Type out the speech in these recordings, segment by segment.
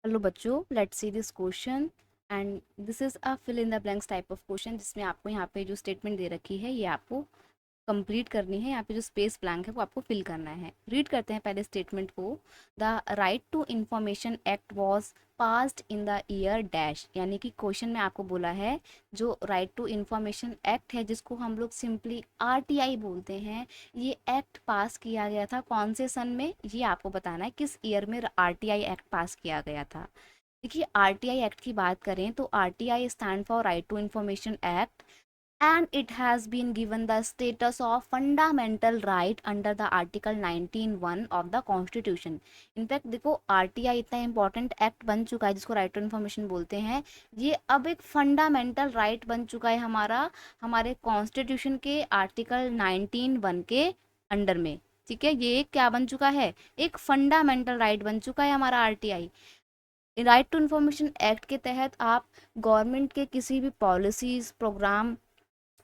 Hello बच्चों, let's see this question and this is a fill in the blanks type of question जिसमें आपको यहाँ पे जो स्टेटमेंट दे रखी है ये आपको कंप्लीट करनी है। यहाँ पे जो स्पेस ब्लैंक है वो आपको फिल करना है। रीड करते हैं पहले स्टेटमेंट को। The right to information act was passed in the year dash, यानी कि क्वेश्चन में आपको बोला है जो राइट टू इंफॉर्मेशन एक्ट है जिसको हम लोग सिंपली आरटीआई बोलते हैं, ये एक्ट पास किया गया था कौन से सन में, ये आपको बताना है किस ईयर में आरटीआई एक्ट पास किया गया था। देखिए, आरटीआई एक्ट की बात करें तो RTI stand for right to information act and it has been given the status of fundamental right under the article 19(1) of the constitution। In fact देखो, आरटीआई इतना इंपॉर्टेंट एक्ट बन चुका है जिसको राइट टू इन्फॉर्मेशन बोलते हैं, ये अब एक फंडामेंटल राइट बन चुका है हमारा, हमारे कॉन्स्टिट्यूशन के आर्टिकल 19(1) के अंडर में। ठीक है, ये क्या बन चुका है, एक फंडामेंटल राइट बन चुका है हमारा RTI. Right to information act के तहत आप गवर्नमेंट के किसी भी पॉलिसीज, प्रोग्राम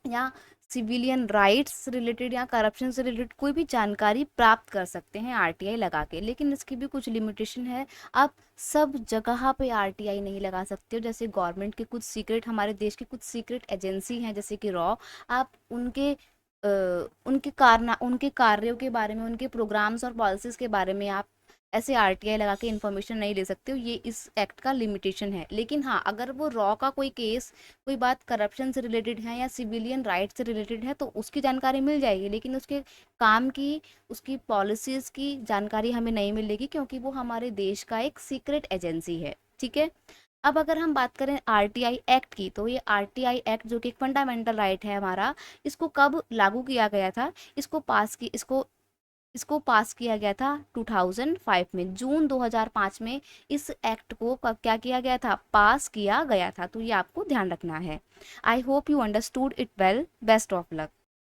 या सिविलियन राइट्स से रिलेटेड या करप्शन से रिलेटेड कोई भी जानकारी प्राप्त कर सकते हैं आरटीआई लगा के, लेकिन इसकी भी कुछ लिमिटेशन है। आप सब जगह पे आरटीआई नहीं लगा सकते हो। जैसे गवर्नमेंट के कुछ सीक्रेट, हमारे देश के कुछ सीक्रेट एजेंसी हैं जैसे कि रॉ, आप उनके कार्यों के बारे में, उनके प्रोग्राम्स और पॉलिसीज के बारे में आप ऐसे आरटीआई लगा के इन्फॉर्मेशन नहीं ले सकते हो। ये इस एक्ट का लिमिटेशन है। लेकिन हाँ, अगर वो रॉ का कोई केस, कोई बात करप्शन से रिलेटेड है या सिविलियन राइट से रिलेटेड है तो उसकी जानकारी मिल जाएगी, लेकिन उसके काम की, उसकी पॉलिसीज की जानकारी हमें नहीं मिलेगी क्योंकि वो हमारे देश का एक सीक्रेट एजेंसी है। ठीक है, अब अगर हम बात करें आरटीआई एक्ट की, तो ये आरटीआई एक्ट जो कि एक फंडामेंटल राइट है हमारा, इसको कब लागू किया गया था, इसको पास किया गया था 2005 में, जून 2005 में इस एक्ट को क्या किया गया था, पास किया गया था। तो ये आपको ध्यान रखना है। I hope you understood it well. Best of luck.